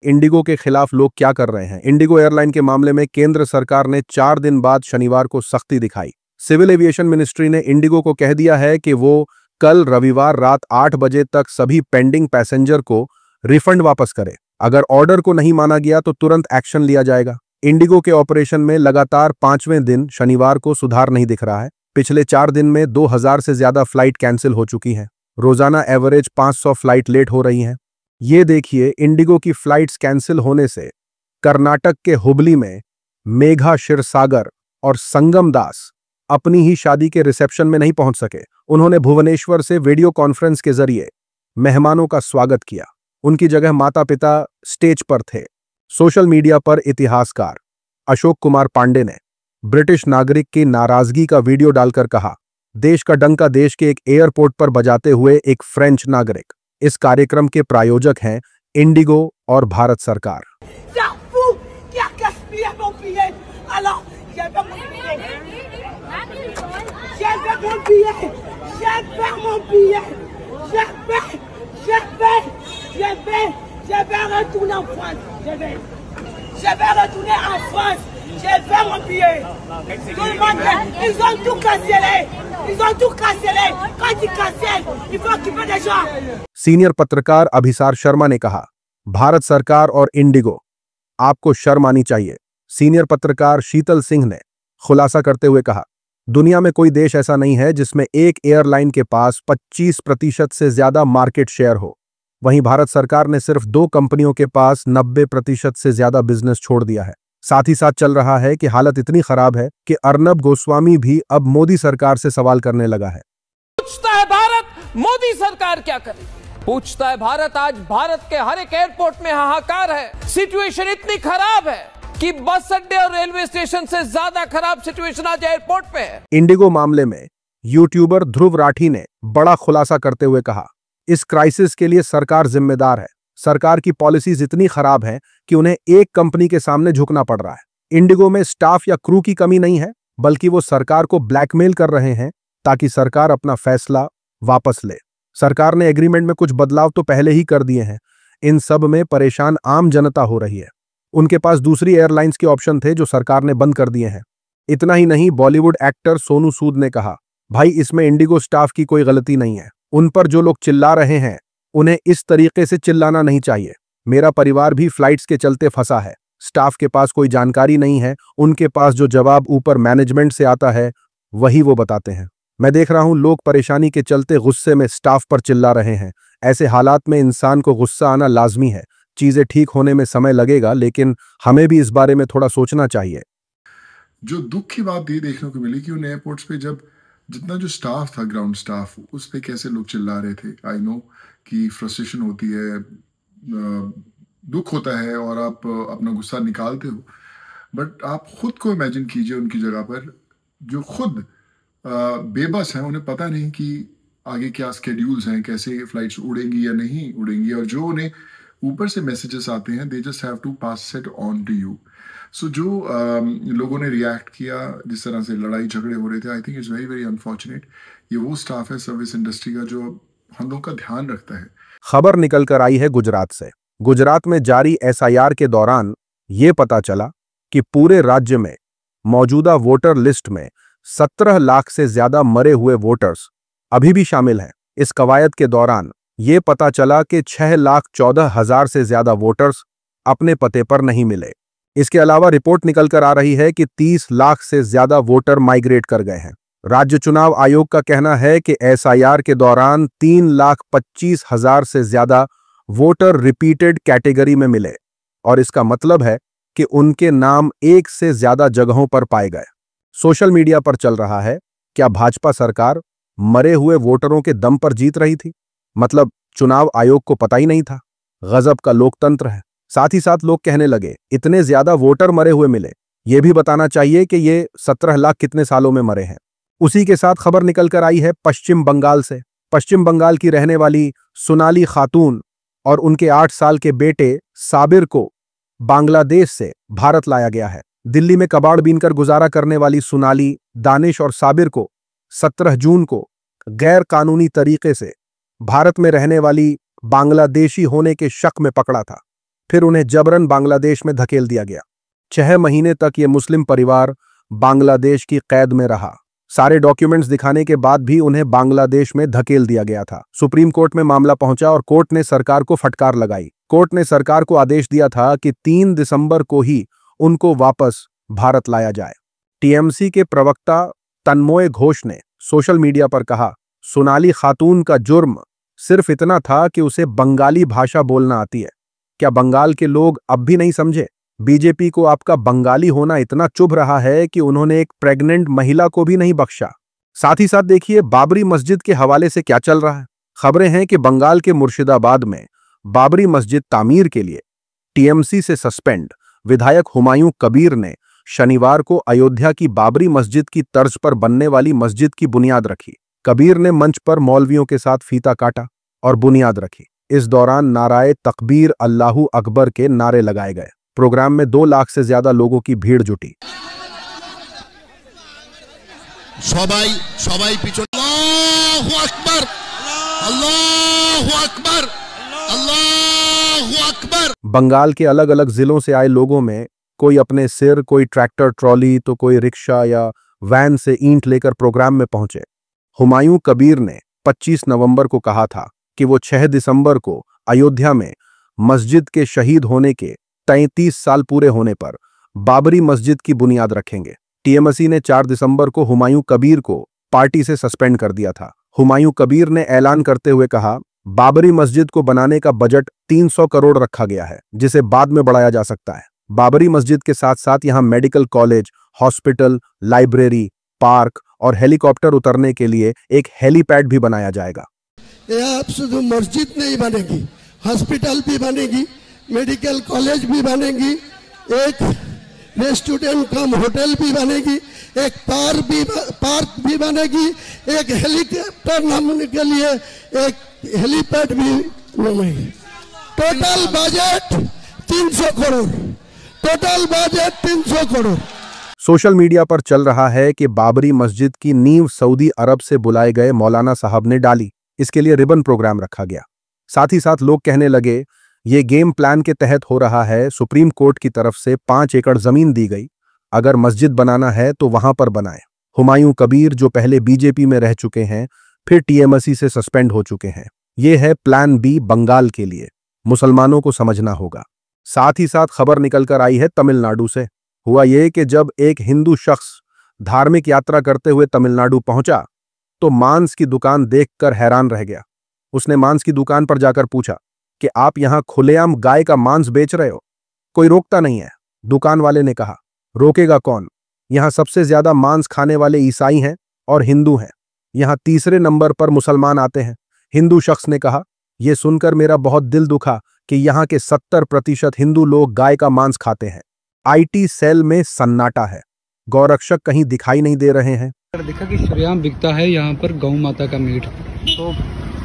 Indigo के खिलाफ लोग क्या कर रहे हैं? इंडिगो एयरलाइन के मामले में केंद्र सरकार ने 4 दिन बाद शनिवार को सख्ती दिखाई। सिविल एविएशन मिनिस्ट्री ने इंडिगो को कह दिया है कि वो कल रविवार रात 8 बजे तक सभी पेंडिंग पैसेंजर को रिफंड वापस करे। अगर ऑर्डर को नहीं माना गया तो तुरंत एक्शन लिया जाएगा। इंडिगो के ऑपरेशन में लगातार 5वें दिन शनिवार को सुधार नहीं दिख रहा है। पिछले 4 दिन में 2000 से ज्यादा फ्लाइट कैंसिल हो चुकी हैं। रोजाना एवरेज 500 फ्लाइट लेट हो रही हैं। ये देखिए, इंडिगो की फ्लाइट्स कैंसिल होने से कर्नाटक के हुबली में मेघा क्षीरसागर और संगम दास अपनी ही शादी के रिसेप्शन में नहीं पहुंच सके। उन्होंने भुवनेश्वर से वीडियो कॉन्फ्रेंस के जरिए मेहमानों का स्वागत किया। उनकी जगह माता पिता स्टेज पर थे। सोशल मीडिया पर इतिहासकार अशोक कुमार पांडे ने ब्रिटिश नागरिक की नाराजगी का वीडियो डालकर कहा, देश का डंका देश के एक एयरपोर्ट पर बजाते हुए एक फ्रेंच नागरिक। इस कार्यक्रम के प्रायोजक हैं इंडिगो और भारत सरकार। सीनियर पत्रकार अभिसार शर्मा ने कहा, भारत सरकार और इंडिगो, आपको शर्म आनी चाहिए। सीनियर पत्रकार शीतल सिंह ने खुलासा करते हुए कहा, दुनिया में कोई देश ऐसा नहीं है जिसमें एक एयरलाइन के पास 25% से ज्यादा मार्केट शेयर हो। वहीं भारत सरकार ने सिर्फ 2 कंपनियों के पास 90% से ज्यादा बिजनेस छोड़ दिया है। साथ ही साथ चल रहा है कि हालत इतनी खराब है कि अर्नब गोस्वामी भी अब मोदी सरकार से सवाल करने लगा है। पूछता है भारत, मोदी सरकार क्या करे? पूछता है भारत। आज भारत के हर एक एयरपोर्ट में हाहाकार है। सिचुएशन इतनी खराब है कि बस अड्डे और रेलवे स्टेशन से ज्यादा खराब सिचुएशन आज एयरपोर्ट पे है। इंडिगो मामले में यूट्यूबर ध्रुव राठी ने बड़ा खुलासा करते हुए कहा, इस क्राइसिस के लिए सरकार जिम्मेदार है। सरकार की पॉलिसीज इतनी खराब हैं कि उन्हें एक कंपनी के सामने झुकना पड़ रहा है। इंडिगो में स्टाफ या क्रू की कमी नहीं है, बल्कि वो सरकार को ब्लैकमेल कर रहे हैं ताकि सरकार अपना फैसला वापस ले। सरकार ने एग्रीमेंट में कुछ बदलाव तो पहले ही कर दिए हैं। इन सब में परेशान आम जनता हो रही है। उनके पास दूसरी एयरलाइंस के ऑप्शन थे जो सरकार ने बंद कर दिए हैं। इतना ही नहीं, बॉलीवुड एक्टर सोनू सूद ने कहा, भाई इसमें इंडिगो स्टाफ की कोई गलती नहीं है। उन पर जो लोग चिल्ला रहे हैं उन्हें इस तरीके से चिल्लाना नहीं चाहिए। मेरा परिवार भी फ्लाइट्स के चलते फंसा है। स्टाफ के पास कोई जानकारी नहीं है। उनके पास जो जवाब ऊपर मैनेजमेंट से आता है वही वो बताते हैं। मैं देख रहा हूं लोग परेशानी के चलते गुस्से में स्टाफ पर चिल्ला रहे हैं। ऐसे हालात में इंसान को गुस्सा आना लाजमी है। चीजें ठीक होने में समय लगेगा, लेकिन हमें भी इस बारे में थोड़ा सोचना चाहिए। जो दुख की बात ये देखने को मिली कि उन एयरपोर्ट्स पे जब जितना जो स्टाफ था, ग्राउंड स्टाफ, उस पे कैसे लोग चिल्ला रहे थे। आई नो कि फ्रस्ट्रेशन होती है, दुख होता है और आप अपना गुस्सा निकालते हो, बट आप खुद को इमेजिन कीजिए उनकी जगह पर जो खुद बेबस हैं। उन्हें पता नहीं कि आगे क्या स्केड्यूल्स हैं, कैसे फ्लाइट्स उड़ेंगी या नहीं उड़ेंगी, और जो उन्हें ऊपर से मैसेजेस आते हैं, they just have to pass it on to you. So जो लोगों ने रिएक्ट किया, जिस तरह से लड़ाई झगड़े हो रहे थे, I think it's very very unfortunate. ये वो स्टाफ है सर्विस इंडस्ट्री का जो हम लोग का ध्यान रखता है। खबर निकल कर आई है गुजरात से। गुजरात में जारी एसआईआर के दौरान ये पता चला कि पूरे राज्य में मौजूदा वोटर लिस्ट में 17 लाख से ज्यादा मरे हुए वोटर्स अभी भी शामिल हैं। इस कवायद के दौरान ये पता चला कि 6,14,000 से ज्यादा वोटर्स अपने पते पर नहीं मिले। इसके अलावा रिपोर्ट निकल कर आ रही है कि 30 लाख से ज्यादा वोटर माइग्रेट कर गए हैं। राज्य चुनाव आयोग का कहना है कि एसआईआर के दौरान 3,25,000 से ज्यादा वोटर रिपीटेड कैटेगरी में मिले और इसका मतलब है कि उनके नाम एक से ज्यादा जगहों पर पाए गए। सोशल मीडिया पर चल रहा है, क्या भाजपा सरकार मरे हुए वोटरों के दम पर जीत रही थी? मतलब चुनाव आयोग को पता ही नहीं था। गजब का लोकतंत्र है। साथ ही साथ लोग कहने लगे, इतने ज्यादा वोटर मरे हुए मिले, यह भी बताना चाहिए कि ये 17 लाख कितने सालों में मरे हैं। उसी के साथ खबर निकल कर आई है पश्चिम बंगाल से। पश्चिम बंगाल की रहने वाली सोनाली खातून और उनके 8 साल के बेटे साबिर को बांग्लादेश से भारत लाया गया है। दिल्ली में कबाड़ बीनकर गुजारा करने वाली सोनाली, दानिश और साबिर को 17 जून को गैर कानूनी तरीके से भारत में रहने वाली बांग्लादेशी होने के शक में पकड़ा था। फिर उन्हें जबरन बांग्लादेश में धकेल दिया गया। 6 महीने तक ये मुस्लिम परिवार बांग्लादेश की कैद में रहा। सारे डॉक्यूमेंट्स दिखाने के बाद भी उन्हें बांग्लादेश में धकेल दिया गया था। सुप्रीम कोर्ट में मामला पहुंचा और कोर्ट ने सरकार को फटकार लगाई। कोर्ट ने सरकार को आदेश दिया था कि 3 दिसंबर को ही उनको वापस भारत लाया जाए। टीएमसी के प्रवक्ता तन्मय घोष ने सोशल मीडिया पर कहा, सोनाली खातून का जुर्म सिर्फ इतना था कि उसे बंगाली भाषा बोलना आती है। क्या बंगाल के लोग अब भी नहीं समझे? बीजेपी को आपका बंगाली होना इतना चुभ रहा है कि उन्होंने एक प्रेग्नेंट महिला को भी नहीं बख्शा। साथ ही साथ देखिए बाबरी मस्जिद के हवाले से क्या चल रहा है। खबरें हैं कि बंगाल के मुर्शिदाबाद में बाबरी मस्जिद तामीर के लिए टीएमसी से सस्पेंड विधायक हुमायूं कबीर ने शनिवार को अयोध्या की बाबरी मस्जिद की तर्ज पर बनने वाली मस्जिद की बुनियाद रखी। कबीर ने मंच पर मौलवियों के साथ फीता काटा और बुनियाद रखी। इस दौरान नाराए तकबीर अल्लाहू अकबर के नारे लगाए गए। प्रोग्राम में 2 लाख से ज्यादा लोगों की भीड़ जुटी। সবাই সবাই পিছনে আল্লাহু আকবার আল্লাহু আকবার আল্লাহু আকবার। बंगाल के अलग अलग जिलों से आए लोगों में कोई अपने सिर, कोई ट्रैक्टर ट्रॉली तो कोई रिक्शा या वैन से ईंट लेकर प्रोग्राम में पहुंचे। हुमायूं कबीर ने 25 नवंबर को कहा था कि वो 6 दिसंबर को अयोध्या में मस्जिद के शहीद होने के 33 साल पूरे होने पर बाबरी मस्जिद की बुनियाद रखेंगे। टीएमसी ने 4 दिसंबर को हुमायूं कबीर को पार्टी से सस्पेंड कर दिया था। हुमायूं कबीर ने ऐलान करते हुए कहा, बाबरी मस्जिद को बनाने का बजट 300 करोड़ रखा गया है, जिसे बाद में बढ़ाया जा सकता है। बाबरी मस्जिद के साथ साथ यहां medical college, hospital, library, park और हेलीकॉप्टर उतरने के लिए एक हेलीपैड भी बनाया जाएगा। अब शुद्ध मस्जिद नहीं बनेगी, हॉस्पिटल भी बनेगी, मेडिकल कॉलेज भी बनेगी, एक रेस्टोरेंट कम होटल भी बनेगी, एक पार्क भी बनेगी, एक हेलीकॉप्टर नामने के लिए एक हेलीपैड भी बनेगी। Total budget 300 crore, total budget 300 crore. Social media पर चल रहा है कि बाबरी मस्जिद की नींव सऊदी अरब से बुलाए गए मौलाना साहब ने डाली। इसके लिए रिबन प्रोग्राम रखा गया। साथ ही साथ लोग कहने लगे, ये गेम प्लान के तहत हो रहा है। सुप्रीम कोर्ट की तरफ से 5 एकड़ जमीन दी गई, अगर मस्जिद बनाना है तो वहां पर बनाएं। हुमायूं कबीर जो पहले बीजेपी में रह चुके हैं, फिर टीएमसी से सस्पेंड हो चुके हैं। ये है प्लान बी बंगाल के लिए। मुसलमानों को समझना होगा। साथ ही साथ खबर निकलकर आई है तमिलनाडु से। हुआ ये कि जब एक हिंदू शख्स धार्मिक यात्रा करते हुए तमिलनाडु पहुंचा तो मांस की दुकान देखकर हैरान रह गया। उसने मांस की दुकान पर जाकर पूछा कि आप यहां खुलेआम गाय का मांस बेच रहे हो? कोई रोकता नहीं है। दुकान वाले ने कहा, रोकेगा कौन? यहां सबसे ज्यादा मांस खाने वाले ईसाई हैं और हिंदू हैं। यहां तीसरे नंबर पर मुसलमान आते हैं। हिंदू शख्स ने कहा, यह सुनकर मेरा बहुत दिल दुखा कि यहां के 70% हिंदू लोग गाय का मांस खाते हैं। आईटी सेल में सन्नाटा है। गौरक्षक कहीं दिखाई नहीं दे रहे हैं। देखा कि श्रेयाम बिकता है यहाँ पर गौ माता का मीट, तो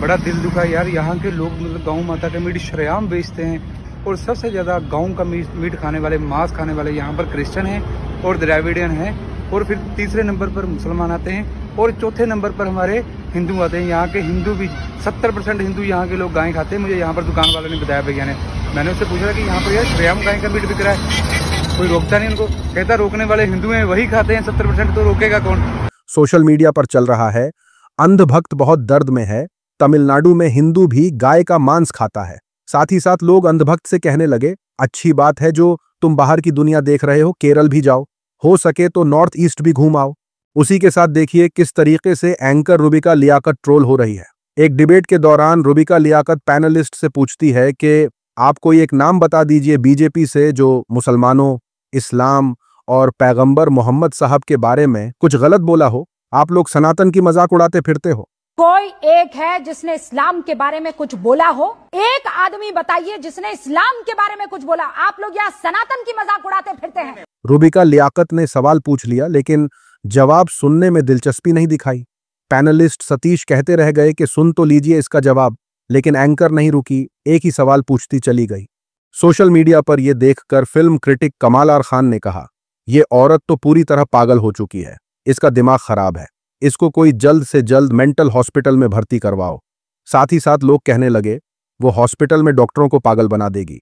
बड़ा दिल दुखा यार। यहाँ के लोग मतलब गौ माता का मीट श्रेयाम बेचते हैं और सबसे ज्यादा गाँव का मीट खाने वाले, मांस खाने वाले यहाँ पर क्रिश्चियन हैं और द्रविडियन हैं, और फिर तीसरे नंबर पर मुसलमान आते हैं और चौथे नंबर पर हमारे हिंदू आते हैं। यहाँ के हिंदू भी 70% हिंदू यहाँ के लोग गाय खाते हैं। मुझे यहाँ पर दुकान वाले ने बताया, भैया ने, मैंने उससे पूछा कि यहाँ पर यार श्रेयाम गाय का मीट बिक रहा है, कोई रोकता नहीं उनको। कहता रोकने वाले हिंदू हैं, वही खाते हैं 70%, तो रोकेगा कौन? सोशल मीडिया पर चल रहा है, अंधभक्त बहुत दर्द में है। तमिलनाडु में हिंदू भी गाय का मांस खाता है। साथ ही साथ लोग अंधभक्त से कहने लगे, अच्छी बात है जो तुम बाहर की दुनिया देख रहे हो, केरल भी जाओ, हो सके तो नॉर्थ ईस्ट भी घूम आओ। उसी के साथ देखिए किस तरीके से एंकर रुबिका लियाकत ट्रोल हो रही है। एक डिबेट के दौरान रुबिका लियाकत पैनलिस्ट से पूछती है कि आप कोई एक नाम बता दीजिए बीजेपी से जो मुसलमानों, इस्लाम और पैगंबर मोहम्मद साहब के बारे में कुछ गलत बोला हो। आप लोग सनातन की मजाक उड़ाते फिरते हो। कोई एक है जिसने इस्लाम के बारे में कुछ बोला हो? एक आदमी बताइए जिसने इस्लाम के बारे में कुछ बोला। आप लोग यहाँ सनातन की मजाक उड़ाते फिरते हैं। रुबिका लियाकत ने सवाल पूछ लिया, लेकिन जवाब सुनने में दिलचस्पी नहीं दिखाई। पैनलिस्ट सतीश कहते रह गए कि सुन तो लीजिए इसका जवाब, लेकिन एंकर नहीं रुकी, एक ही सवाल पूछती चली गई। सोशल मीडिया पर यह देखकर फिल्म क्रिटिक कमाल आर खान ने कहा, यह औरत तो पूरी तरह पागल हो चुकी है, इसका दिमाग खराब है, इसको कोई जल्द से जल्द मेंटल हॉस्पिटल में भर्ती करवाओ। साथ ही साथ लोग कहने लगे, वो हॉस्पिटल में डॉक्टरों को पागल बना देगी।